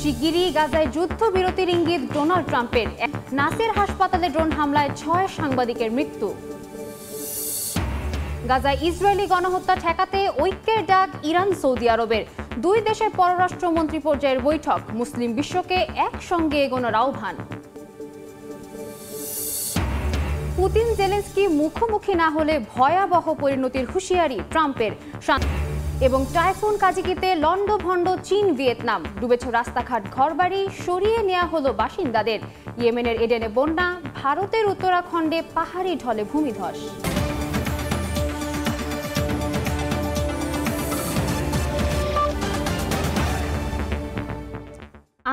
শিগগিরই গাজায় যুদ্ধবিরতির ইঙ্গিত ডোনাল্ড ট্রাম্পের। নাসের হাসপাতালে ড্রোন হামলায় 6 সাংবাদিকের মৃত্যু। গাজায় ইসরায়েলি গণহত্যা ঠেকাতে ঐক্যের ডাক ইরান সৌদি আরবের। দুই দেশের পররাষ্ট্রমন্ত্রী পর্যায়ের বৈঠক। মুসলিম বিশ্বকে একসঙ্গে এগোনোর আহ্বান। পুতিন জেলেনস্কি মুখোমুখি না হলে ভয়াবহ পরিণতির হুঁশিয়ারি ট্রাম্পের। এবং টাইফুন কাজিকিতে লন্ডভন্ড চীন ভিয়েতনাম। ডুবেছে রাস্তাঘাট, ঘরবাড়ি সরিয়ে নেওয়া হলো বাসিন্দাদের। ইয়েমেনের এডেনে বন্যা, ভারতের উত্তরাখণ্ডে পাহাড়ি ঢলে ভূমিধস।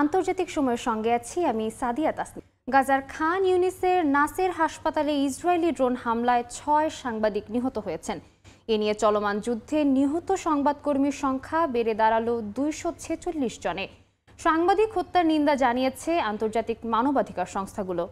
আন্তর্জাতিক সময়ের সঙ্গে আছি আমি সাদিয়া তাসনিম। গাজার খান ইউনিসের নাসের হাসপাতালে ইসরায়েলি ড্রোন হামলায় 6 সাংবাদিক নিহত হয়েছেন। এ নিয়ে চলমান যুদ্ধে নিহত সংবাদকর্মীর সংখ্যা বেড়ে দাঁড়ালো 246 জনে। সাংবাদিক হত্যার নিন্দা জানিয়েছে আন্তর্জাতিক মানবাধিকার সংস্থাগুলো।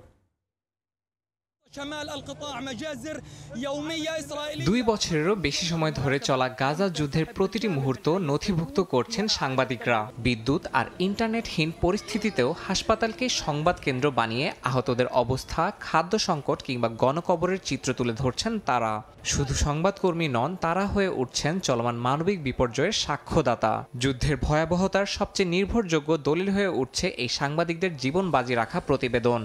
2 বছরেরও বেশি সময় ধরে চলা গাজা যুদ্ধের প্রতিটি মুহূর্ত নথিভুক্ত করছেন সাংবাদিকরা। বিদ্যুৎ আর ইন্টারনেটহীন পরিস্থিতিতেও হাসপাতালকে সংবাদ কেন্দ্র বানিয়ে আহতদের অবস্থা, খাদ্য সংকট কিংবা গণকবরের চিত্র তুলে ধরছেন তারা। শুধু সংবাদকর্মী নন, তারা হয়ে উঠছেন চলমান মানবিক বিপর্যয়ের সাক্ষ্যদাতা। যুদ্ধের ভয়াবহতার সবচেয়ে নির্ভরযোগ্য দলিল হয়ে উঠছে এই সাংবাদিকদের জীবন বাজি রাখা প্রতিবেদন।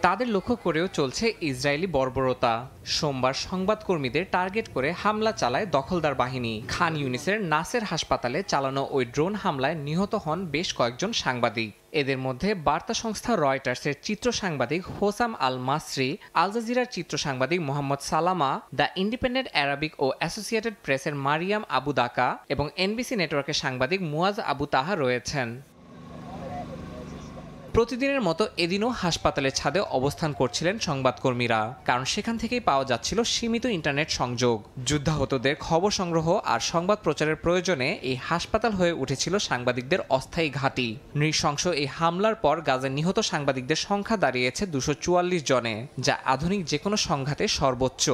তাদের লক্ষ্য করেও চলছে ইসরায়েলি বর্বরতা। সোমবার সংবাদকর্মীদের টার্গেট করে হামলা চালায় দখলদার বাহিনী। খান ইউনিসের নাসের হাসপাতালে চালানো ওই ড্রোন হামলায় নিহত হন বেশ কয়েকজন সাংবাদিক। এদের মধ্যে বার্তা সংস্থা রয়টার্সের চিত্র সাংবাদিক হোসাম আল মাসরি, আল জাজিরার চিত্র সাংবাদিক Mohammed Salama, the Independent Arabic ও অ্যাসোসিয়েটেড প্রেসের মারিয়াম আবু দাকা এবং এনবিসি নেটওয়ার্কের সাংবাদিক মুয়াজ আবু তাহা রয়েছেন। প্রতিদিনের মতো এদিনও হাসপাতালের ছাদে অবস্থান করছিলেন সংবাদকর্মীরা, কারণ সেখান থেকেই পাওয়া যাচ্ছিল সীমিত ইন্টারনেট সংযোগ। যুদ্ধাহতদের খবর সংগ্রহ আর সংবাদ প্রচারের প্রয়োজনে এই হাসপাতাল হয়ে উঠেছিল সাংবাদিকদের অস্থায়ী ঘাঁটি। নৃশংস এই হামলার পর গাজায় নিহত সাংবাদিকদের সংখ্যা দাঁড়িয়েছে 244 জনে, যা আধুনিক যে কোনো সংঘাতে সর্বোচ্চ।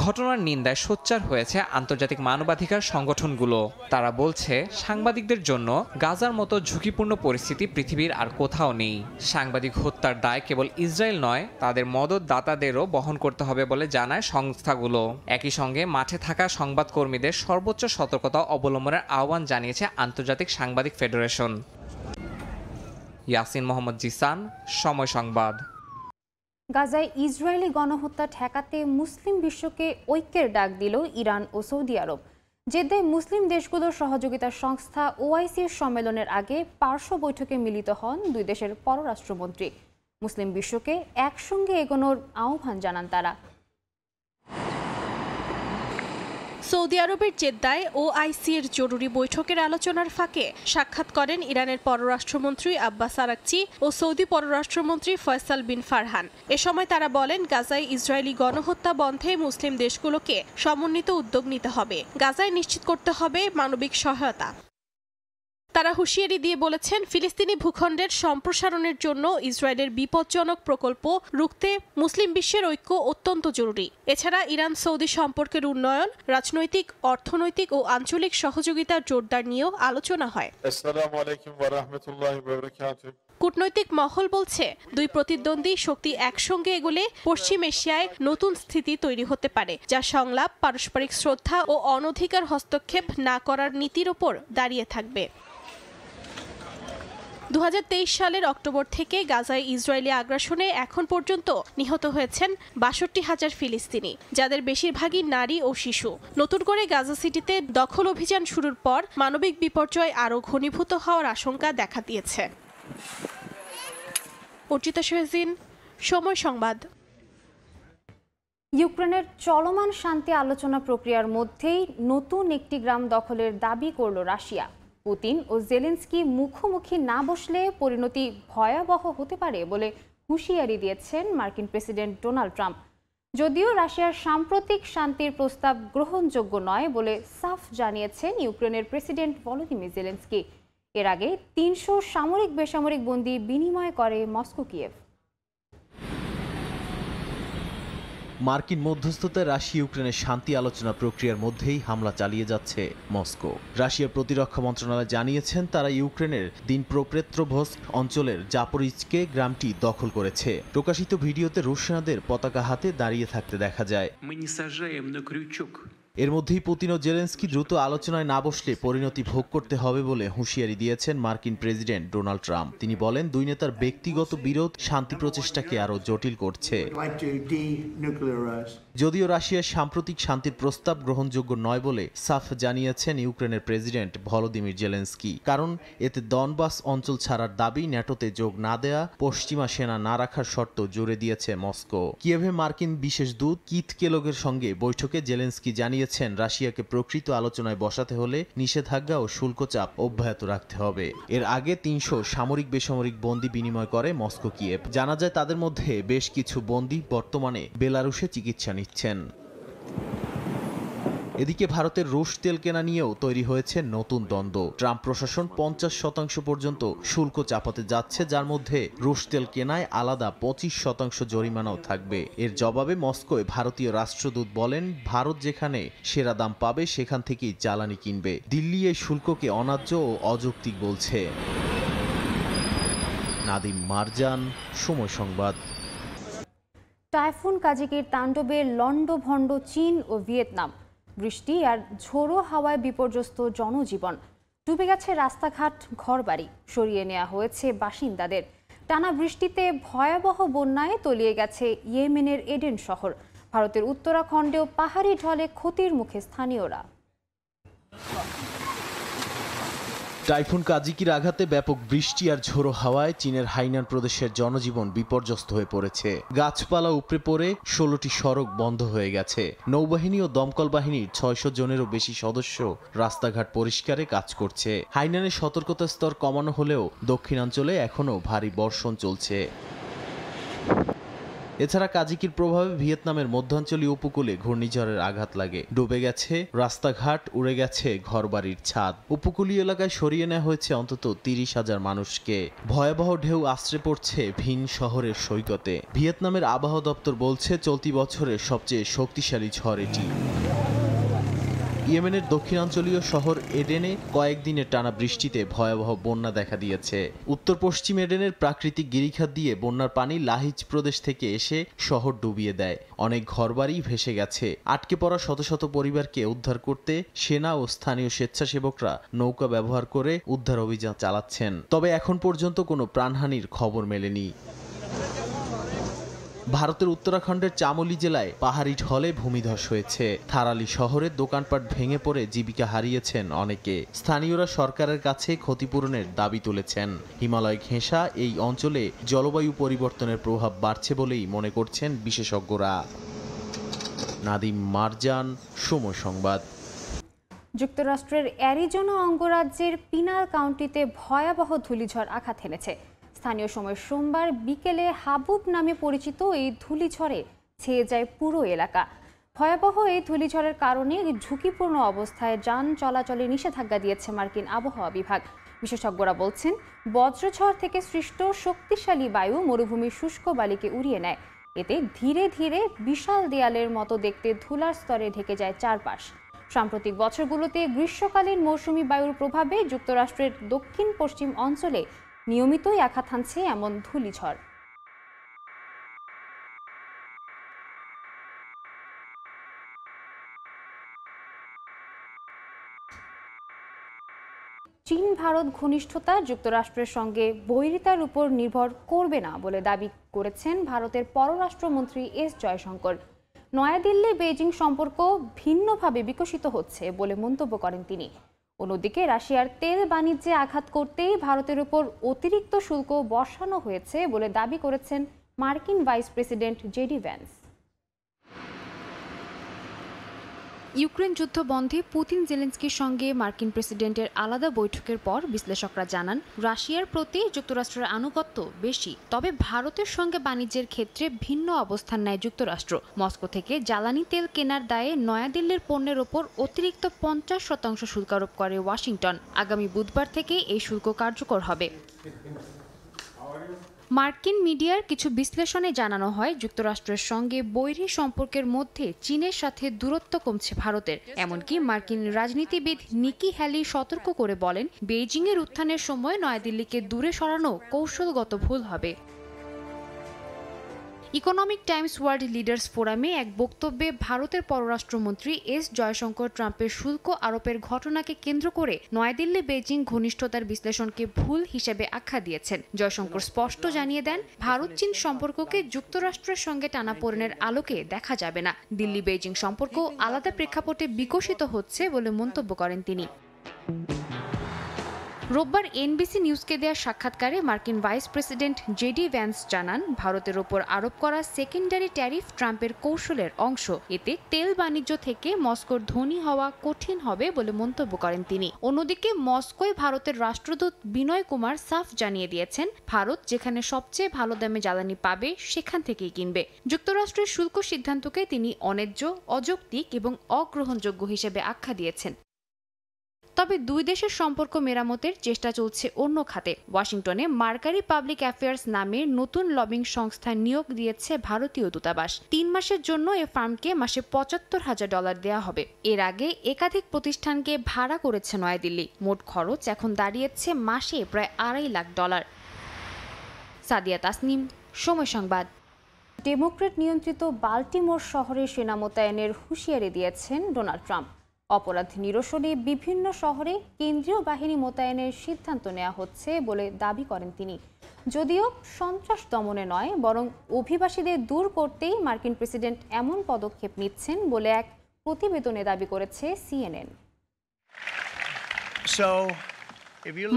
ঘটনার নিন্দায় সোচ্চার হয়েছে আন্তর্জাতিক মানবাধিকার সংগঠনগুলো। তারা বলছে, সাংবাদিকদের জন্য গাজার মতো ঝুঁকিপূর্ণ পরিস্থিতি পৃথিবীর আর কোথাও নেই। সাংবাদিক হত্যার দায় কেবল ইসরায়েল নয়, তাদের মদতদাতাদেরও বহন করতে হবে বলে জানায় সংস্থাগুলো। একই সঙ্গে মাঠে থাকা সংবাদকর্মীদের সর্বোচ্চ সতর্কতা অবলম্বনের আহ্বান জানিয়েছে আন্তর্জাতিক সাংবাদিক ফেডারেশন। ইয়াসিন মোহাম্মদ জিসান, সময় সংবাদ। গাজায় ইসরায়েলি গণহত্যা ঠেকাতে মুসলিম বিশ্বকে ঐক্যের ডাক দিল ইরান ও সৌদি আরব। জেদ্দায় মুসলিম দেশগুলোর সহযোগিতার সংস্থা ওআইসির সম্মেলনের আগে পার্শ্ব বৈঠকে মিলিত হন দুই দেশের পররাষ্ট্রমন্ত্রী। মুসলিম বিশ্বকে একসঙ্গে এগোনোর আহ্বান জানান তারা। সৌদি আরবের জেদ্দায় ওআইসির জরুরি বৈঠকের আলোচনার ফাঁকে সাক্ষাৎ করেন ইরানের পররাষ্ট্রমন্ত্রী আব্বাস আরাকচি ও সৌদি পররাষ্ট্রমন্ত্রী ফয়সাল বিন ফারহান। এ সময় তারা বলেন, গাজায় ইসরায়েলি গণহত্যা বন্ধে মুসলিম দেশগুলোকে সমন্বিত উদ্যোগ নিতে হবে। গাজায় নিশ্চিত করতে হবে মানবিক সহায়তা। তারা হুঁশিয়ারি দিয়ে বলেছেন, ফিলিস্তিনি ভূখণ্ডের সম্প্রসারণের জন্য ইসরায়েলের বিপজ্জনক প্রকল্প রুখতে মুসলিম বিশ্বের ঐক্য অত্যন্ত জরুরি। এছাড়া ইরান সৌদি সম্পর্কের উন্নয়ন, রাজনৈতিক, অর্থনৈতিক ও আঞ্চলিক সহযোগিতার জোরদার নিয়েও আলোচনা হয়। আসসালামু আলাইকুম ওয়া রাহমাতুল্লাহি ওয়া বারাকাতুহু। কূটনৈতিক মহল বলছে, দুই প্রতিদ্বন্দ্বী শক্তি একসঙ্গে এগোলে পশ্চিম এশিয়ায় নতুন স্থিতি তৈরি হতে পারে, যা সংলাপ, পারস্পরিক শ্রদ্ধা ও অনধিকার হস্তক্ষেপ না করার নীতির ওপর দাঁড়িয়ে থাকবে। 2023 সালের অক্টোবর থেকে গাজায় ইসরায়েলি আগ্রাসনে এখন পর্যন্ত নিহত হয়েছেন 62,000 ফিলিস্তিনি, যাদের বেশিরভাগই নারী ও শিশু। নতুন করে গাজা সিটিতে দখল অভিযান শুরুর পর মানবিক বিপর্যয় আরও ঘনীভূত হওয়ার আশঙ্কা দেখা দিয়েছে। অর্চিতা শাহজিন, সময় সংবাদ। ইউক্রেনের চলমান শান্তি আলোচনা প্রক্রিয়ার মধ্যেই নতুন একটি গ্রাম দখলের দাবি করল রাশিয়া। পুতিন ও জেলেনস্কি মুখোমুখি না বসলে পরিণতি ভয়াবহ হতে পারে বলে হুঁশিয়ারি দিয়েছেন মার্কিন প্রেসিডেন্ট ডোনাল্ড ট্রাম্প। যদিও রাশিয়ার সাম্প্রতিক শান্তির প্রস্তাব গ্রহণযোগ্য নয় বলে সাফ জানিয়েছেন ইউক্রেনের প্রেসিডেন্ট ভলোদিমির জেলেনস্কি। এর আগে 300 সামরিক বেসামরিক বন্দী বিনিময় করে মস্কো কিয়েভ। মার্কিন মধ্যস্থতায় রাশিয়া ইউক্রেনের শান্তি আলোচনা প্রক্রিয়ার মধ্যেই হামলা চালিয়ে যাচ্ছে মস্কো। রাশিয়ার প্রতিরক্ষা মন্ত্রণালয় জানিয়েছেন তারা ইউক্রেনের দিনপ্রোপেট্রোভস্ক অঞ্চলের জাপোরিজকে গ্রামটি দখল করেছে। প্রকাশিত ভিডিওতে রুশ সেনাদের পতাকা হাতে দাঁড়িয়ে থাকতে দেখা যায়। এর মধ্যেই পুতিন ও জেলেনস্কি দ্রুত আলোচনায় না বসলে পরিণতি ভোগ করতে হবে বলে হুঁশিয়ারি দিয়েছেন মার্কিন প্রেসিডেন্ট ডোনাল্ড ট্রাম্প। তিনি বলেন, দুই নেতার ব্যক্তিগত বিরোধ শান্তি প্রচেষ্টাকে আরও জটিল করছে। যদিও রাশিয়ার সাম্প্রতিক শান্তির প্রস্তাব গ্রহণযোগ্য নয় বলে সাফ জানিয়েছেন ইউক্রেনের প্রেসিডেন্ট ভলোদিমির জেলেনস্কি। কারণ এতে দনবাস অঞ্চল ছাড়ার দাবি, ন্যাটোতে যোগ না দেয়া, পশ্চিমা সেনা না রাখার শর্ত জুড়ে দিয়েছে মস্কো। কিয়েভে মার্কিন বিশেষ দূত কিথ কেলগের সঙ্গে বৈঠকে জেলেনস্কি জানিয়েছেন রাশিয়াকে প্রকৃত আলোচনায় বসাতে হলে নিষেধাজ্ঞা ও শুল্ক চাপ অব্যাহত রাখতে হবে। এর আগে ৩০০ সামরিক বেসামরিক বন্দী বিনিময় করে মস্কো কিয়েভ। জানা যায় তাদের মধ্যে বেশ কিছু বন্দী বর্তমানে বেলারুশে চিকিৎসা নিচ্ছেন। এদিকে ভারতের রুশ তেল কেনা নিয়েও তৈরি হয়েছে নতুন দ্বন্দ্ব। ট্রাম্প প্রশাসন ৫০% পর্যন্ত শুল্ক চাপাতে যাচ্ছে, যার মধ্যে রুশ তেল কেনায় আলাদা ২৫% জরিমানাও থাকবে। এর জবাবে মস্কোয় ভারতীয় রাষ্ট্রদূত বলেন, ভারত যেখানে সেরা দাম পাবে সেখান থেকেই জ্বালানি কিনবে। দিল্লি এই শুল্ককে অন্যায্য ও অযৌক্তিক বলছে। নাদিম মারজান, সময় সংবাদ। টাইফুন কাজিকির তাণ্ডবে লন্ডভন্ড চীন ও ভিয়েতনাম। বৃষ্টি আর ঝোড়ো হাওয়ায় বিপর্যস্ত জনজীবন। ডুবে গেছে রাস্তাঘাট, ঘরবাড়ি, সরিয়ে নেওয়া হয়েছে বাসিন্দাদের। টানা বৃষ্টিতে ভয়াবহ বন্যায় তলিয়ে গেছে ইয়েমেনের এডেন শহর। ভারতের উত্তরাখণ্ডেও পাহাড়ি ঢলে ক্ষতির মুখে স্থানীয়রা। টাইফুন কাজিকির আঘাতে ব্যাপক বৃষ্টি আর ঝোড়ো হাওয়ায় চীনের হাইনান প্রদেশের জনজীবন বিপর্যস্ত হয়ে পড়েছে। গাছপালা উপড়ে পড়ে 16টি সড়ক বন্ধ হয়ে গেছে। নৌবাহিনী ও দমকল বাহিনীর 600 জনেরও বেশি সদস্য রাস্তাঘাট পরিষ্কারে কাজ করছে। হাইনানের সতর্কতা স্তর কমানো হলেও দক্ষিণাঞ্চলে এখনও ভারী বর্ষণ চলছে। এছাড়া কাজিকির প্রভাবে ভিয়েতনামের মধ্যাঞ্চলীয় উপকূলে ঘূর্ণিঝড়ের আঘাত লাগে। ডুবে গেছে রাস্তাঘাট, উড়ে গেছে ঘরবাড়ির ছাদ। উপকূলীয় এলাকায় সরিয়ে নেওয়া হয়েছে অন্তত 30,000 মানুষকে। ভয়াবহ ঢেউ আশ্রে পড়ছে ভিন শহরের সৈকতে। ভিয়েতনামের আবহাওয়া দপ্তর বলছে, চলতি বছরের সবচেয়ে শক্তিশালী ঝড় এটি। ইয়েমেনের দক্ষিণাঞ্চলীয় শহর এডেনে কয়েকদিনের টানা বৃষ্টিতে ভয়াবহ বন্যা দেখা দিয়েছে। উত্তর পশ্চিম এডেনের প্রাকৃতিক গিরিখাত দিয়ে বন্যার পানি লাহিজ প্রদেশ থেকে এসে শহর ডুবিয়ে দেয়। অনেক ঘরবাড়ি ভেসে গেছে। আটকে পড়া শত শত পরিবারকে উদ্ধার করতে সেনা ও স্থানীয় স্বেচ্ছাসেবকরা নৌকা ব্যবহার করে উদ্ধার অভিযান চালাচ্ছেন। তবে এখন পর্যন্ত কোনো প্রাণহানির খবর মেলেনি। ভারতের উত্তরাখণ্ডের চামোলি জেলায় পাহাড়ি ঢলে ভূমিধস হয়েছে। থারালি শহরের দোকানপাট ভেঙে পড়ে জীবিকা হারিয়েছেন অনেকে। স্থানীয়রা সরকারের কাছে ক্ষতিপূরণের দাবি তুলেছেন। হিমালয় ঘেঁষা এই অঞ্চলে জলবায়ু পরিবর্তনের প্রভাব বাড়ছে বলেই মনে করছেন বিশেষজ্ঞরা। নাদিম মারজান, সময় সংবাদ। যুক্তরাষ্ট্রের অ্যারিজোনা অঙ্গরাজ্যের পিনাল কাউন্টিতে ভয়াবহ ধূলিঝড় আঘাত হেনেছে। স্থানীয় সময় সোমবার বিকেলে হাবুব নামে পরিচিত এই ধূলিঝড়ে ছেয়ে যায় পুরো এলাকা। ভয়াবহ এই ধূলিঝড়ের কারণে ঝুঁকিপূর্ণ অবস্থায় যান চলাচলে নিষেধাজ্ঞা দিয়েছে মার্কিন আবহাওয়া বিভাগ। বিশেষজ্ঞরা বলছেন, বজ্রঝড় থেকে সৃষ্ট শক্তিশালী বায়ু মরুভূমির শুষ্ক বালিকে উড়িয়ে নেয়। এতে ধীরে ধীরে বিশাল দেয়ালের মতো দেখতে ধুলার স্তরে ঢেকে যায় চারপাশ। সাম্প্রতিক বছরগুলোতে গ্রীষ্মকালীন মৌসুমি বায়ুর প্রভাবে যুক্তরাষ্ট্রের দক্ষিণ পশ্চিম অঞ্চলে নিয়মিতই আঘাত হানছে এমন ধূলিঝড়। চীন ভারত ঘনিষ্ঠতা যুক্তরাষ্ট্রের সঙ্গে বৈরিতার উপর নির্ভর করবে না বলে দাবি করেছেন ভারতের পররাষ্ট্রমন্ত্রী এস জয়শঙ্কর। নয়াদিল্লি বেইজিং সম্পর্ক ভিন্নভাবে বিকশিত হচ্ছে বলে মন্তব্য করেন তিনি। অন্যদিকে রাশিয়ার তেল বাণিজ্যে আঘাত করতেই ভারতের উপর অতিরিক্ত শুল্ক বসানো হয়েছে বলে দাবি করেছেন মার্কিন vice president JD Vance. Ukraine যুদ্ধ বন্ধে পুতিন জেলেনস্কির সঙ্গে মার্কিন প্রেসিডেন্টের আলাদা বৈঠকের পর বিশ্লেষকরা জানান, রাশিয়ার প্রতি যুক্তরাষ্ট্রের আনুগত্য বেশি, তবে ভারতের সঙ্গে বাণিজ্যের ক্ষেত্রে ভিন্ন অবস্থান নেয় যুক্তরাষ্ট্র। মস্কো থেকে জ্বালানি তেল কেনার দায়ে নয়াদিল্লির পণ্যের ওপর অতিরিক্ত 50% শুল্ক আরোপ করে ওয়াশিংটন। আগামী বুধবার থেকে এই শুল্ক কার্যকর হবে। মার্কিন মিডিয়ার কিছু বিশ্লেষণে জানানো হয় যুক্তরাষ্ট্রের সঙ্গে বৈরী সম্পর্কের মধ্যে চীনের সাথে দূরত্ব কমছে ভারতের। এমনকি মার্কিন রাজনীতিবিদ নিকি হ্যালি সতর্ক করে বলেন, বেইজিংয়ের উত্থানের সময় নয়াদিল্লিকে দূরে সরানো কৌশলগত ভুল হবে। ইকোনমিক টাইমস ওয়ার্ল্ড লিডার্স ফোরামে এক বক্তব্যে ভারতের পররাষ্ট্রমন্ত্রী এস জয়শঙ্কর ট্রাম্পের শুল্ক আরোপের ঘটনাকে কেন্দ্র করে নয়াদিল্লি বেইজিং ঘনিষ্ঠতার বিশ্লেষণকে ভুল হিসেবে আখ্যা দিয়েছেন। জয়শঙ্কর স্পষ্ট জানিয়ে দেন, ভারত চীন সম্পর্ককে যুক্তরাষ্ট্রের সঙ্গে টানাপোড়েনের আলোকে দেখা যাবে না। দিল্লি বেইজিং সম্পর্ক আলাদা প্রেক্ষাপটে বিকশিত হচ্ছে বলে মন্তব্য করেন তিনি। রোববার এনবিসি নিউজকে দেয়া সাক্ষাৎকারে মার্কিন ভাইস প্রেসিডেন্ট জেডি ভ্যান্স জানান, ভারতের ওপর আরোপ করা সেকেন্ডারি ট্যারিফ ট্রাম্পের কৌশলের অংশ। এতে তেল বাণিজ্য থেকে মস্কোর ধনী হওয়া কঠিন হবে বলে মন্তব্য করেন তিনি। অন্যদিকে মস্কোয় ভারতের রাষ্ট্রদূত বিনয় কুমার সাফ জানিয়ে দিয়েছেন, ভারত যেখানে সবচেয়ে ভালো দামে জ্বালানি পাবে সেখান থেকেই কিনবে। যুক্তরাষ্ট্রের শুল্ক সিদ্ধান্তকে তিনি অন্যায্য, অযৌক্তিক এবং অগ্রহণযোগ্য হিসেবে আখ্যা দিয়েছেন। তবে দুই দেশের সম্পর্ক মেরামতের চেষ্টা চলছে অন্য খাতে। ওয়াশিংটনে মার্কারি পাবলিক অ্যাফেয়ার্স নামের নতুন লবিং সংস্থা নিয়োগ দিয়েছে ভারতীয় দূতাবাস। 3 মাসের জন্য এ ফার্মকে মাসে $৭৫,০০০ দেওয়া হবে। এর আগে একাধিক প্রতিষ্ঠানকে ভাড়া করেছে নয়াদিল্লি। মোট খরচ এখন দাঁড়িয়েছে মাসে প্রায় $2.5 লাখ। সাদিয়া তাসনিম, সময় সংবাদ। ডেমোক্র্যাট নিয়ন্ত্রিত বাল্টিমোর শহরে সেনা মোতায়েনের হুঁশিয়ারি দিয়েছেন ডোনাল্ড ট্রাম্প। অপরাধ নিরসনে বিভিন্ন শহরে কেন্দ্রীয় বাহিনী মোতায়েনের সিদ্ধান্ত নেওয়া হচ্ছে বলে দাবি করেন তিনি। যদিও সন্ত্রাস দমনে নয়, বরং অভিবাসীদের দূর করতেই মার্কিন প্রেসিডেন্ট এমন পদক্ষেপ নিচ্ছেন বলে এক প্রতিবেদনে দাবি করেছে সিএনএন।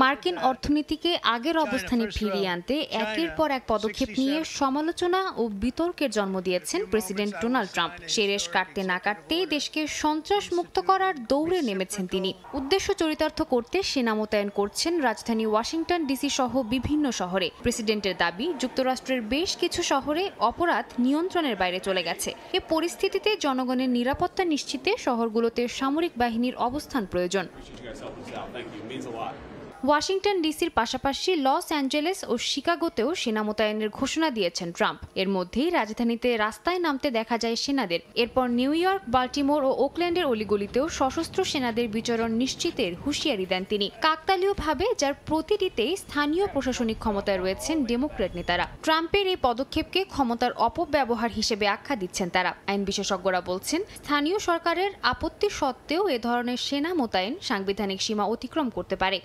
মার্কিন অর্থনীতিকে আগের অবস্থানে ফিরিয়ে আনতে একের পর এক পদক্ষেপ নিয়ে সমালোচনা ও বিতর্কের জন্ম দিয়েছেন প্রেসিডেন্ট ডোনাল্ড ট্রাম্প। সে রেশ কাটতে না কাটতেই দেশকে সন্ত্রাস মুক্ত করার দৌড়ে নেমেছেন তিনি। উদ্দেশ্য চরিতার্থ করতে সেনা মোতায়েন করছেন রাজধানী ওয়াশিংটন ডিসি সহ বিভিন্ন শহরে। প্রেসিডেন্টের দাবি, যুক্তরাষ্ট্রের বেশ কিছু শহরে অপরাধ নিয়ন্ত্রণের বাইরে চলে গেছে। এ পরিস্থিতিতে জনগণের নিরাপত্তা নিশ্চিতে শহরগুলোতে সামরিক বাহিনীর অবস্থান প্রয়োজন। ওয়াশিংটন ডিসির পাশাপাশি লস অ্যাঞ্জেলেস ও শিকাগোতেও সেনা মোতায়েনের ঘোষণা দিয়েছেন ট্রাম্প। এর মধ্যেই রাজধানীতে রাস্তায় নামতে দেখা যায় সেনাদের। এরপর নিউ ইয়র্ক, বাল্টিমোর ও ওকল্যান্ডের অলিগলিতেও সশস্ত্র সেনাদের বিচরণ নিশ্চিতের হুঁশিয়ারি দেন তিনি। কাকতালীয়ভাবে, যার প্রতিটিতেই স্থানীয় প্রশাসনিক ক্ষমতায় রয়েছেন ডেমোক্র্যাট নেতারা। ট্রাম্পের এই পদক্ষেপকে ক্ষমতার অপব্যবহার হিসেবে আখ্যা দিচ্ছেন তারা। আইন বিশেষজ্ঞরা বলছেন, স্থানীয় সরকারের আপত্তি সত্ত্বেও এ ধরনের সেনা মোতায়েন সাংবিধানিক সীমা অতিক্রম করতে পারে।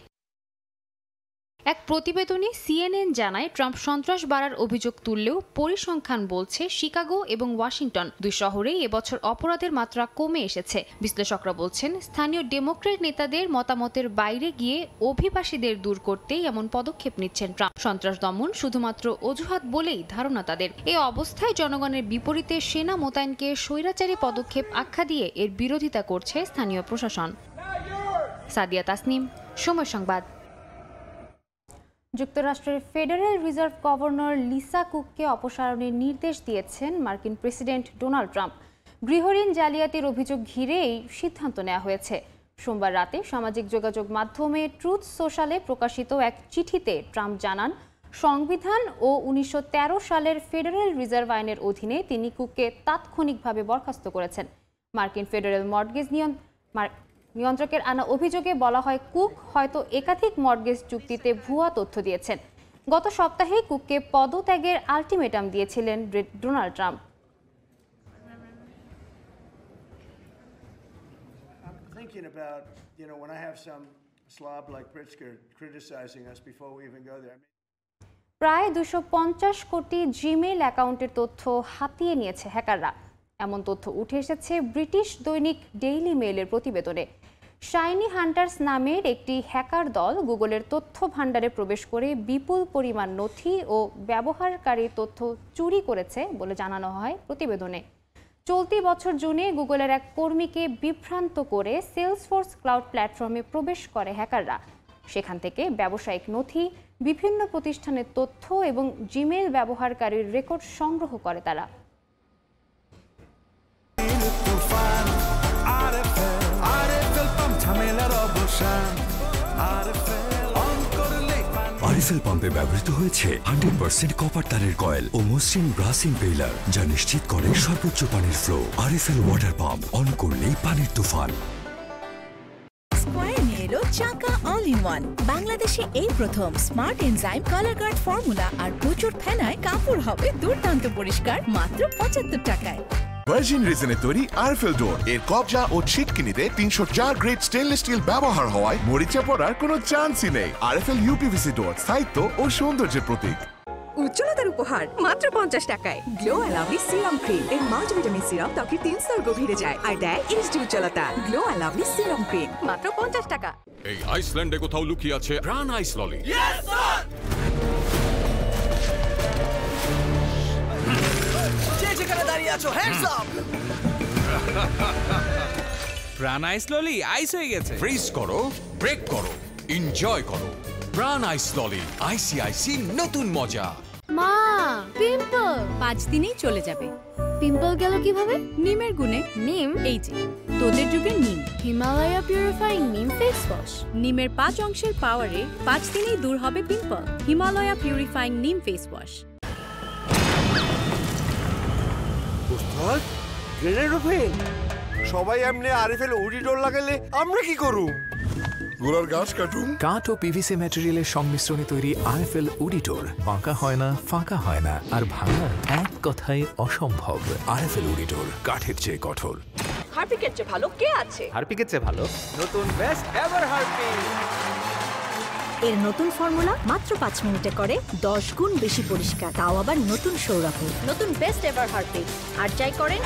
এক প্রতিবেদনে সিএনএন জানায়, ট্রাম্প সন্ত্রাস বাড়ার অভিযোগ তুললেও পরিসংখ্যান বলছে শিকাগো এবং ওয়াশিংটন দুই শহরেই এবছর অপরাধের মাত্রা কমে এসেছে। বিশ্লেষকরা বলছেন, স্থানীয় ডেমোক্র্যাট নেতাদের মতামতের বাইরে গিয়ে অভিবাসীদের দূর করতেই এমন পদক্ষেপ নিচ্ছেন ট্রাম্প। সন্ত্রাস দমন শুধুমাত্র অজুহাত বলেই ধারণা তাদের। এই অবস্থায় জনগণের বিপরীতে সেনা মোতায়েনকে স্বৈরাচারী পদক্ষেপ আখ্যা দিয়ে এর বিরোধিতা করছে স্থানীয় প্রশাসন। সাদিয়া তাসনিম, সময় সংবাদ। যুক্তরাষ্ট্রের ফেডারেল রিজার্ভ গভর্নর লিসা কুককে অপসারণের নির্দেশ দিয়েছেন মার্কিন প্রেসিডেন্ট ডোনাল্ড ট্রাম্প। গৃহঋণ জালিয়াতির অভিযোগ ঘিরে এই সিদ্ধান্ত নেওয়া হয়েছে। সোমবার রাতে সামাজিক যোগাযোগ মাধ্যমে ট্রুথ সোশ্যালে প্রকাশিত এক চিঠিতে ট্রাম্প জানান, সংবিধান ও 1913 সালের ফেডারেল রিজার্ভ আইনের অধীনে তিনি কুককে তাৎক্ষণিকভাবে বরখাস্ত করেছেন। মার্কিন ফেডারেল মর্টগেজ নিয়ন্ত্রকের আনা অভিযোগে বলা হয়, কুক হয়তো একাধিক মর্টগেজ চুক্তিতে ভুয়া তথ্য দিয়েছেন। গত সপ্তাহে কুককে পদত্যাগের আলটিমেটাম দিয়েছিলেন ডোনাল্ড ট্রাম্প। প্রায় 250 কোটি জিমেইল অ্যাকাউন্টের তথ্য হাতিয়ে নিয়েছে হ্যাকাররা। এমন তথ্য উঠে এসেছে ব্রিটিশ দৈনিক ডেইলি মেইলের প্রতিবেদনে। শাইনি হান্টার্স নামের একটি হ্যাকার দল গুগলের তথ্য ভাণ্ডারে প্রবেশ করে বিপুল পরিমাণ নথি ও ব্যবহারকারী তথ্য চুরি করেছে বলে জানানো হয় প্রতিবেদনে। চলতি বছর জুনে গুগলের এক কর্মীকে বিভ্রান্ত করে সেলসফোর্স ক্লাউড প্ল্যাটফর্মে প্রবেশ করে হ্যাকাররা। সেখান থেকে ব্যবসায়িক নথি, বিভিন্ন প্রতিষ্ঠানের তথ্য এবং জিমেইল ব্যবহারকারীর রেকর্ড সংগ্রহ করে তারা। আরএফএল পাম্পে ব্যবহৃত হয়েছে 100% কপার তারের কয়েল ও মসৃণ ব্রাস ইম্পেলার, যা নিশ্চিত করে সর্বোচ্চ পানির flow. RFL water pump, on করলেই পানির তুফান। স্কয়ার নিয়ে এলো চাকা অল ইন ওয়ান। বাংলাদেশে এই প্রথম smart enzyme colour guard formula আর প্রচুর ফেনায় কাপড় হবে দুর্দান্ত পরিষ্কার মাত্র 75 টাকায়। ভার্জিন রেজিনে তৈরি আরএফএল ডোর এর কবজা ও ছিটকিনিতে 304 গ্রেড স্টেনলেস স্টিল ব্যবহার হওয়ায় মরিচা পড়ার কোনো চান্সই নেই। আরএফএল ইউপিভিসি ডোর স্থায়িত্ব ও সৌন্দর্যের প্রতীক। উজ্জ্বলতার উপহার মাত্র 50 টাকায়। গ্লো অ্যালাভলি সিরাম ক্রিম এর মাল্টিভিটামিন সিরাম ত্বকের 3 স্তর গভীরে যায় আর দেয় এইচডি উজ্জ্বলতা। গ্লো অ্যালাভলি সিরাম ক্রিম মাত্র 50 টাকা। এই আইসল্যান্ডে কোথাও লুকিয়ে আছে প্রাণ আইস ললি। যেখানে দাঁড়িয়ে আছো হ্যান্ডস আপ। প্রাণ আইস ললি আইস হয়ে গেছে। ফ্রিজ করো, ব্রেক করো, এনজয় করো। প্রাণ আইস ললি, আইসিআইসি নতুন মজা। মা, পিম্পল 5 দিনেই চলে যাবে। পিম্পল গেল কিভাবে? নিমের গুণে। নিম, এই যে তোদের যুগের নিম, হিমালয়া পিউরিফাইং নিম ফেস ওয়াশ। নিমের 5 অংশের পাওয়ারে 5 দিনেই দূর হবে পিম্পল। হিমালয়া পিউরিফাইং নিম ফেস ওয়াশ। সবাই এমনি আরএফএল উডি ডোর লাগালে আমরা কি করু? গোলার গাছ কাটুন। কাঠ ও পিভিসি ম্যাটেরিয়ালের সংমিশ্রণে তৈরি আরএফএল উডিটোর বাঁকা হয় না, ফাঁকা হয় না, আর ভাঙা এক কথায় অসম্ভব। আরএফএল উডিটোর, কাঠের চেয়ে কঠোর। হারপিকের চেয়ে ভালো কে আছে? হারপিকের চেয়ে ভালো নতুন বেস্ট এভার হারপিক। এর নতুন ফর্মুলা মাত্র 5 মিনিটে করে 10 গুণ বেশি পরিষ্কার, তাও আবার নতুন সৌরভে। নতুন বেস্ট এভার হারপিক আর চাই করেন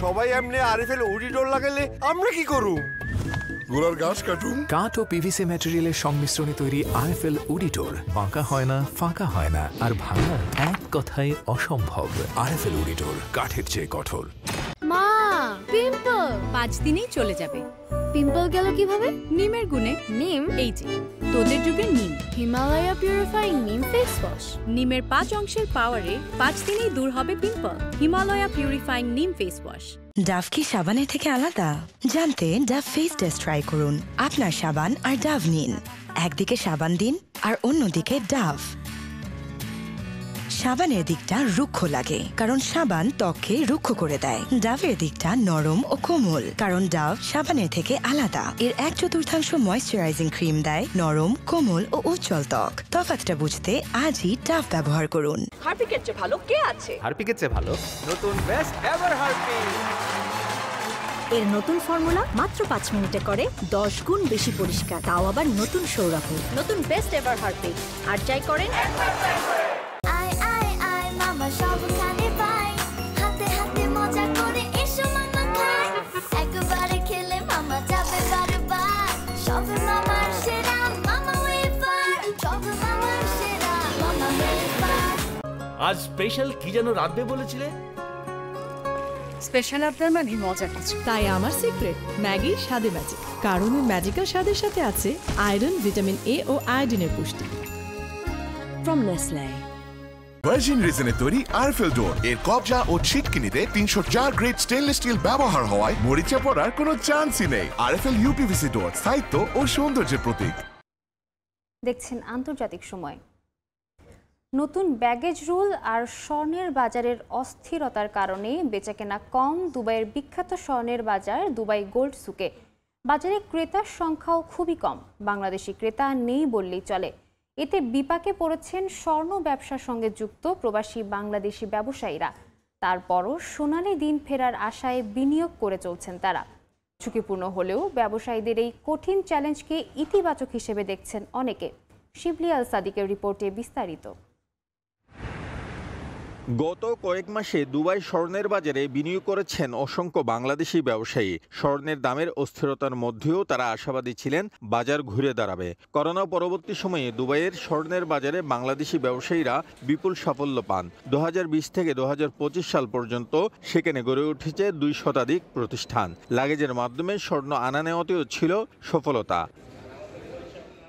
সবাই এমনি আরএফএল উডি ডোর লাগালে আমরা কি করু? গোলার গাছ কাটুন। কাঠ ও পিভিসি ম্যাটেরিয়ালের সংমিশ্রণে তৈরি আরএফএল উডিটোর বাঁকা হয় না, ফাঁকা হয় না, আর ভাঙা এক কথায় অসম্ভব। আরএফএল উডিটোর, কাঠের চেয়ে কঠোর। মা, পিম্পল 5 দিনেই চলে যাবে। পিম্পল গেল কিভাবে? নিমের গুণে। নিম, এই যে তোদের যুগের নিম, হিমালয়া পিউরিফাইং নিম ফেস ওয়াশ। নিমের 5 অংশের পাওয়ারে 5 দিনেই দূর হবে পিম্পল। হিমালয়া পিউরিফাইং নিম ফেস ওয়াশ। ডাভ কি সাবানের থেকে আলাদা? জানতে ডাভ ফেস টেস্ট ট্রাই করুন। আপনার সাবান আর ডাভ নিন, একদিকে সাবান দিন আর অন্যদিকে ডাভ। সাবানের দিকটা রুক্ষ লাগে কারণ সাবান ত্বককে রুক্ষ করে দেয়। ডাভের দিকটা নরম ও কোমল কারণ ডাভ সাবানের থেকে আলাদা। এর 1/4 ময়েশ্চারাইজিং ক্রিম দেয় নরম, কোমল ও উজ্জ্বল ত্বক। তফাৎটা বুঝতে আজই ডাভ ব্যবহার করুন। হারপিকের চেয়ে ভালো কে আছে? হারপিকের চেয়ে ভালো নতুন বেস্ট এভার হারপিক। এর নতুন ফর্মুলা মাত্র 5 মিনিটে করে 10 গুণ বেশি পরিষ্কার, তাও আবার নতুন সৌরভে। নতুন বেস্ট এভার হারপিক আর চাই করেন সবখানে পাই, হাতে হাতে মজা করে এসো মামা খাই। একবারে খেলে মামা যাবে বারবার। সব মামার সেরা মামা ওয়েফার, সব মামার সেরা মামা ওয়েফার। আজ স্পেশাল কি যেন রাঁধবে বলেছিলে? স্পেশাল আপনার মানে মজা কিছু। তাই আমার সিক্রেট ম্যাগি স্বাদে ম্যাজিক, কারণ ম্যাজিক্যাল স্বাদের সাথে আছে আয়রন, ভিটামিন এ ও আয়োডিনের পুষ্টি। From Nestle. ভার্জিন রেজিনে তৈরি আরএফএল ডোর এর কবজা ও ছিটকিনিতে 304 গ্রেড স্টেনলেস স্টিল ব্যবহার হওয়ায় মরিচা পড়ার কোনো চান্সই নেই। আরএফএল ইউপিভিসি ডোর স্থায়িত্ব ও সৌন্দর্যের প্রতীক। দেখছেন আন্তর্জাতিক সময়। নতুন ব্যাগেজ রুল আর স্বর্ণের বাজারের অস্থিরতার কারণে বেচাকেনা কম দুবাইয়ের বিখ্যাত স্বর্ণের বাজার দুবাই গোল্ড সুকে। বাজারে ক্রেতার সংখ্যাও খুবই কম, বাংলাদেশি ক্রেতা নেই বললেই চলে। এতে বিপাকে পড়েছেন স্বর্ণ ব্যবসার সঙ্গে যুক্ত প্রবাসী বাংলাদেশি ব্যবসায়ীরা। তারপরও সোনালী দিন ফেরার আশায় বিনিয়োগ করে চলছেন তারা। ঝুঁকিপূর্ণ হলেও ব্যবসায়ীদের এই কঠিন চ্যালেঞ্জকে ইতিবাচক হিসেবে দেখছেন অনেকে। শিবলি আল সাদিকের রিপোর্টে বিস্তারিত। গত কয়েক মাসে দুবাই স্বর্ণের বাজারে বিনিয়োগ করেছেন অসংখ্য বাংলাদেশি ব্যবসায়ী। স্বর্ণের দামের অস্থিরতার মধ্যেও তারা আশাবাদী ছিলেন বাজার ঘুরে দাঁড়াবে। করোনা পরবর্তী সময়ে দুবাইয়ের স্বর্ণের বাজারে বাংলাদেশি ব্যবসায়ীরা বিপুল সাফল্য পান। 2020 থেকে 2025 সাল পর্যন্ত সেখানে গড়ে উঠেছে 2 শতাধিক প্রতিষ্ঠান। লাগেজের মাধ্যমে স্বর্ণ আনা নেওয়াতেও ছিল সফলতা।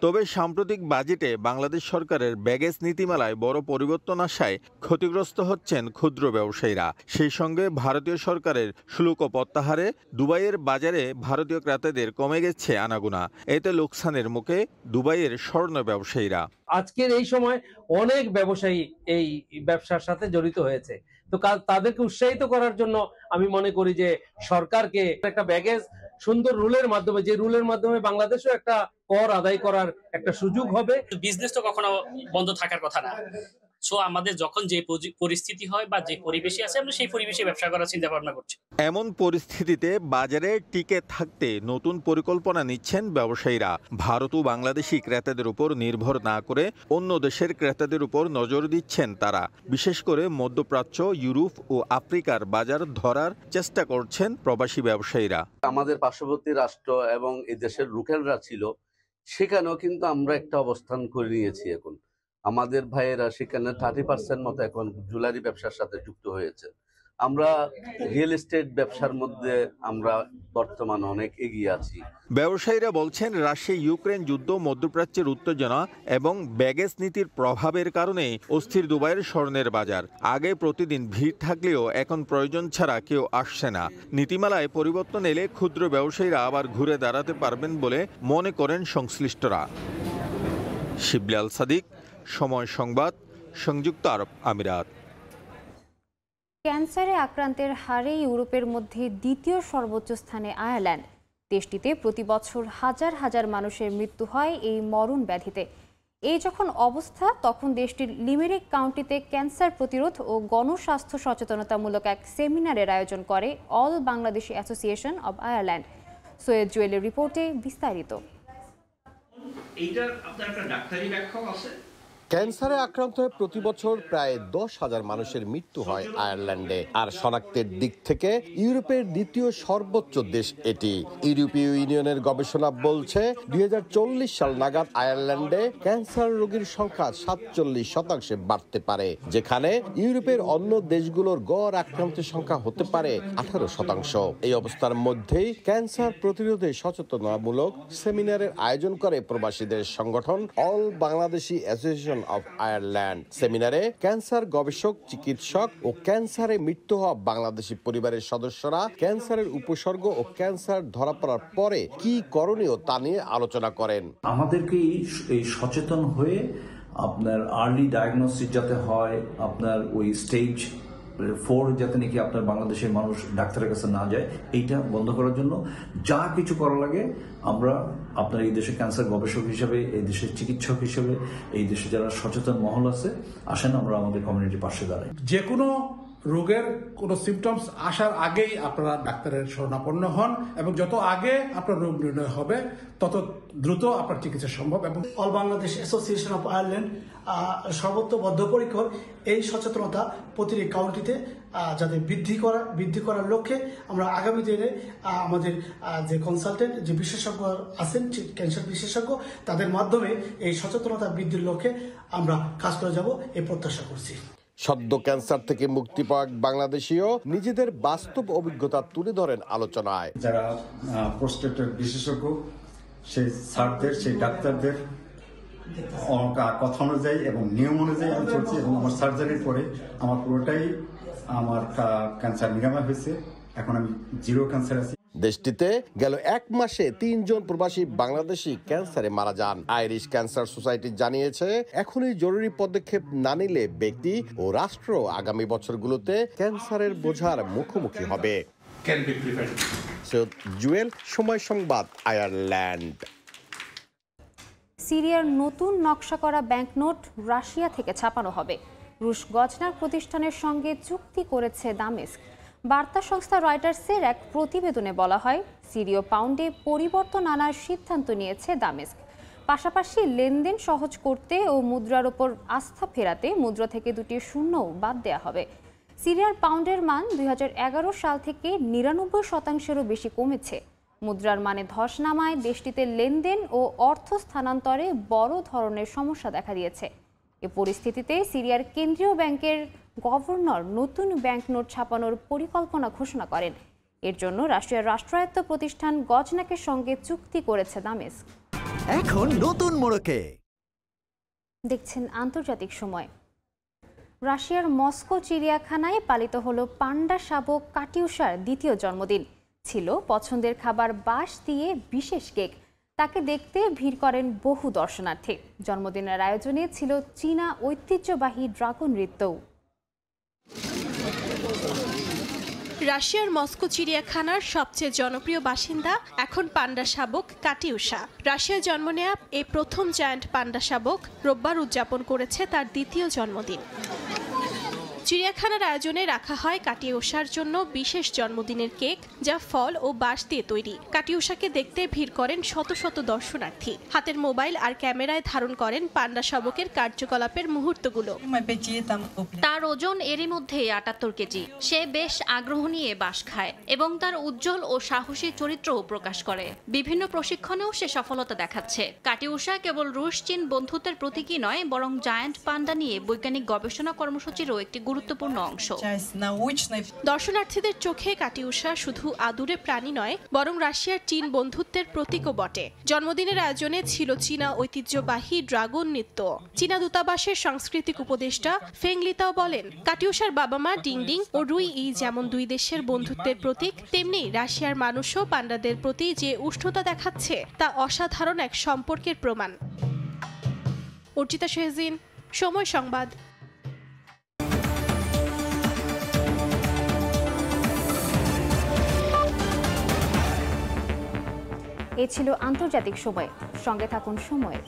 তবে সাম্প্রতিক বাজেটে বাংলাদেশ সরকারের ব্যাগেজ নীতিমালায় বড় পরিবর্তন আসায় ক্ষতিগ্রস্ত হচ্ছেন ক্ষুদ্র ব্যবসায়ীরা। সেই সঙ্গে ভারতীয় সরকারের শুল্ক প্রত্যাহারে দুবাইয়ের বাজারে ভারতীয় ক্রেতাদের কমে গেছে আনাগোনা। এতে লোকসানের মুখে দুবাইয়ের স্বর্ণ ব্যবসায়ীরা। আজকের এই সময় অনেক ব্যবসায়ী এই ব্যবসার সাথে জড়িত হয়েছে, তো তাদেরকে উৎসাহিত করার জন্য আমি মনে করি যে সরকারকে একটা ব্যাগেজ সুন্দর রুলের মাধ্যমে, যে রুলের মাধ্যমে বাংলাদেশও একটা কর আদায় করার একটা সুযোগ হবে। বিজনেস তো কখনো বন্ধ থাকার কথা না। সো আমাদের যখন যে পরিস্থিতি হয় বা যে পরিবেশে আছে, আমরা সেই পরিবেশে ব্যবসা করার চিন্তা ভাবনা করছি। এমন পরিস্থিতিতে বাজারে টিকে থাকতে নতুন পরিকল্পনা নিচ্ছেন ব্যবসায়ীরা। ভারত ও বাংলাদেশি ক্রেতাদের উপর নির্ভর না করে অন্য দেশের ক্রেতাদের উপর নজর দিচ্ছেন তারা। বিশেষ করে মধ্যপ্রাচ্য, ইউরোপ ও আফ্রিকার বাজার ধরার চেষ্টা করছেন প্রবাসী ব্যবসায়ীরা। আমাদের পার্শ্ববর্তী রাষ্ট্র এবং এই দেশের লোকেলরা ছিল, সেখানেও কিন্তু আমরা একটা অবস্থান করে নিয়েছি। এখন আমাদের ভাইয়েরা সেখানে 30% মতো এখন জুয়েলারি ব্যবসার সাথে যুক্ত হয়েছে। আমরা রিয়েল এস্টেট ব্যবসার মধ্যে আমরা বর্তমানে অনেক এগিয়ে আছি। ব্যবসায়ীরা বলছেন, রাশিয়া ইউক্রেন যুদ্ধ, মধ্যপ্রাচ্যের উত্তেজনা এবং ব্যাগেজ নীতির প্রভাবের কারণে অস্থির দুবাইয়ের স্বর্ণের বাজার। আগে প্রতিদিন ভিড় থাকলেও এখন প্রয়োজন ছাড়া কেউ আসছে না। নীতিমালায় পরিবর্তন এলে ক্ষুদ্র ব্যবসায়ীরা আবার ঘুরে দাঁড়াতে পারবেন বলে মনে করেন সংশ্লিষ্টরা। শিবলি আল সাদিক, সময় সংবাদ, সংযুক্ত আরব আমিরাত। ক্যান্সারে আক্রান্তের হারে ইউরোপের মধ্যে দ্বিতীয় সর্বোচ্চ স্থানে আয়ারল্যান্ড। দেশটিতে প্রতি বছর হাজার হাজার মানুষের মৃত্যু হয় এই মরণ ব্যাধিতে। এই যখন অবস্থা, তখন দেশটির লিমেরিক কাউন্টিতে ক্যান্সার প্রতিরোধ ও গণস্বাস্থ্য সচেতনতামূলক এক সেমিনারের আয়োজন করে all Bangladeshi association of Ireland. Syed জুয়েলের রিপোর্টে বিস্তারিত। এইটার আপনার একটা ডাক্তারি ব্যাখ্যাও আছে। ক্যান্সারে আক্রান্ত হয়ে প্রতি বছর প্রায় 10,000 মানুষের মৃত্যু হয় আয়ারল্যান্ডে। আর শনাক্তের দিক থেকে ইউরোপের দ্বিতীয় সর্বোচ্চ দেশ এটি। ইউরোপীয় ইউনিয়নের গবেষণা বলছে 2040 সাল নাগাদ আয়ারল্যান্ডে ক্যান্সার রোগীর সংখ্যা 47% বাড়তে পারে, যেখানে ইউরোপের অন্য দেশগুলোর গড় আক্রান্তের সংখ্যা হতে পারে 18%। এই অবস্থার মধ্যেই ক্যান্সার প্রতিরোধে সচেতনতামূলক সেমিনারের আয়োজন করে প্রবাসীদের সংগঠন all Bangladeshi association of Ireland. সেমিনারে ক্যান্সার গবেষক, চিকিৎসক ও ক্যান্সারে মৃত্যু হওয়া বাংলাদেশি পরিবারের সদস্যরা ক্যান্সারের উপসর্গ ও ক্যান্সার ধরা পড়ার পরে কি করণীয় তা নিয়ে আলোচনা করেন। আমাদেরকে এই সচেতন হয়ে আপনার আর্লি ডায়াগনোসিস যাতে হয়, আপনার ওই স্টেজ 4 যাতে নাকি আপনার বাংলাদেশের মানুষ ডাক্তারের কাছে না যায়, এইটা বন্ধ করার জন্য যা কিছু করা লাগে আমরা আপনার এই দেশে ক্যান্সার গবেষক হিসেবে, এই দেশের চিকিৎসক হিসেবে, এই দেশে যারা সচেতন মহল আছে, আসেন আমরা আমাদের কমিউনিটির পাশে দাঁড়াই। যে কোনো রোগের কোনো সিমটমস আসার আগেই আপনারা ডাক্তারের শরণাপন্ন হন এবং যত আগে আপনার রোগ নির্ণয় হবে তত দ্রুত আপনার চিকিৎসা সম্ভব। এবং all Bangladesh association of Ireland সর্বত্র বদ্ধপরিকর এই সচেতনতা প্রতিটি কাউন্টিতে যাতে বৃদ্ধি করার লক্ষ্যে আমরা আগামী দিনে আমাদের যে কনসালটেন্ট, যে বিশেষজ্ঞ আছেন, ক্যান্সার বিশেষজ্ঞ, তাদের মাধ্যমে এই সচেতনতা বৃদ্ধির লক্ষ্যে আমরা কাজ করে যাব এই প্রত্যাশা করছি। সদ্য ক্যান্সার থেকে মুক্তি পাওয়া বাংলাদেশীও নিজেদের বাস্তব অভিজ্ঞতা তুলে ধরেন আলোচনায়। যারা প্রোস্টেটের বিশেষজ্ঞ, সেই স্যারদের, সেই ডাক্তারদের কথা অনুযায়ী এবং নিয়ম অনুযায়ী আমি চলছি এবং আমার সার্জারির পরে আমার পুরোটাই আমার ক্যান্সার নিরাময় হয়েছে। এখন আমি জিরো ক্যান্সার আছি। দেশটিতে গেল 1 মাসে 3 জন প্রবাসী বাংলাদেশি ক্যান্সারে মারা যান। আইরিশ ক্যান্সার সোসাইটি জানিয়েছে, এখনই জরুরি পদক্ষেপ না নিলে ব্যক্তি ও রাষ্ট্র আগামী বছরগুলোতে ক্যান্সারের বোঝার মুখোমুখি হবে। সৈয়দ জুয়েল, সময় সংবাদ, আয়ারল্যান্ড। সিরিয়ার নতুন নকশা করা ব্যাংকনোট রাশিয়া থেকে ছাপানো হবে। রুশ গজনার প্রতিষ্ঠানের সঙ্গে চুক্তি করেছে দামেস্ক। বার্তা সংস্থা রয়টার্সের এক প্রতিবেদনে বলা হয়, সিরীয় পাউন্ডে পরিবর্তন আনার সিদ্ধান্ত নিয়েছে দামেস্ক। পাশাপাশি লেনদেন সহজ করতে ও মুদ্রার ওপর আস্থা ফেরাতে মুদ্রা থেকে 2টি শূন্যও বাদ দেওয়া হবে। সিরিয়ার পাউন্ডের মান 2011 সাল থেকে 99%-এরও বেশি কমেছে। মুদ্রার মানে ধস নামায় দেশটিতে লেনদেন ও অর্থ স্থানান্তরে বড় ধরনের সমস্যা দেখা দিয়েছে। এ পরিস্থিতিতে সিরিয়ার কেন্দ্রীয় ব্যাংকের গভর্নর নতুন ব্যাংকনোট ছাপানোর পরিকল্পনা ঘোষণা করেন। এর জন্য রাশিয়ার রাষ্ট্রায়ত্ত প্রতিষ্ঠান গজনাকের সঙ্গে চুক্তি করেছে দামেস্ক। এখন নতুন মোড়কে। দেখছেন আন্তর্জাতিক সময়। রাশিয়ার মস্কো চিড়িয়াখানায় পালিত হলো পান্ডা শাবক কাটিউশার দ্বিতীয় জন্মদিন। ছিল পছন্দের খাবার বাঁশ দিয়ে বিশেষ কেক। তাকে দেখতে ভিড় করেন বহু দর্শনার্থী। জন্মদিনের আয়োজনে ছিল চীনা ঐতিহ্যবাহী ড্রাগন নৃত্যও। রাশিয়ার মস্কো চিড়িয়াখানার সবচেয়ে জনপ্রিয় বাসিন্দা এখন পান্ডা শাবক কাটিউশা। রাশিয়ায় জন্ম নেয়া এই প্রথম জায়ান্ট পান্ডা শাবক রোববার উদযাপন করেছে তার দ্বিতীয় জন্মদিন। চিড়িয়াখানার আয়োজনে রাখা হয় কাটিউশার জন্য বিশেষ জন্মদিনের কেক, যা ফল ও বাঁশ দিয়ে তৈরি। কাটিউশাকে দেখতে ভিড় করেন শত শত দর্শনার্থী। হাতের মোবাইল আর ক্যামেরায় ধারণ করেন পান্ডা শাবকের কার্যকলাপের মুহূর্তগুলো। তার ওজন এরই মধ্যে ৭৮ কেজি। সে বেশ আগ্রহ নিয়ে বাঁশ খায় এবং তার উজ্জ্বল ও সাহসী চরিত্রও প্রকাশ করে। বিভিন্ন প্রশিক্ষণেও সে সফলতা দেখাচ্ছে। কাটিউশা কেবল রুশ চীন বন্ধুত্বের প্রতীকই নয়, বরং জায়ান্ট পান্ডা নিয়ে বৈজ্ঞানিক গবেষণা কর্মসূচিরও একটি গুরুত্বপূর্ণ অংশ। দর্শনার্থীদের চোখে কাটিউশা শুধু আদুরে প্রাণী নয়, বরং রাশিয়ার চীন বন্ধুত্বের প্রতীকও বটে। জন্মদিনের আয়োজনে ছিল চীনা ঐতিহ্যবাহী ড্রাগন নৃত্য। চীনা দূতাবাসের সাংস্কৃতিক উপদেষ্টা ফেং লিতাও বলেন, কাটিউশার বাবা মা ডিং ডিং ও রুই ই যেমন দুই দেশের বন্ধুত্বের প্রতীক, তেমনি রাশিয়ার মানুষও পান্ডাদের প্রতি যে উষ্ণতা দেখাচ্ছে তা অসাধারণ এক সম্পর্কের প্রমাণ। অর্চিতা শেহজিন, সময় সংবাদ। এ ছিল আন্তর্জাতিক সময়। সঙ্গে থাকুন সময়ের।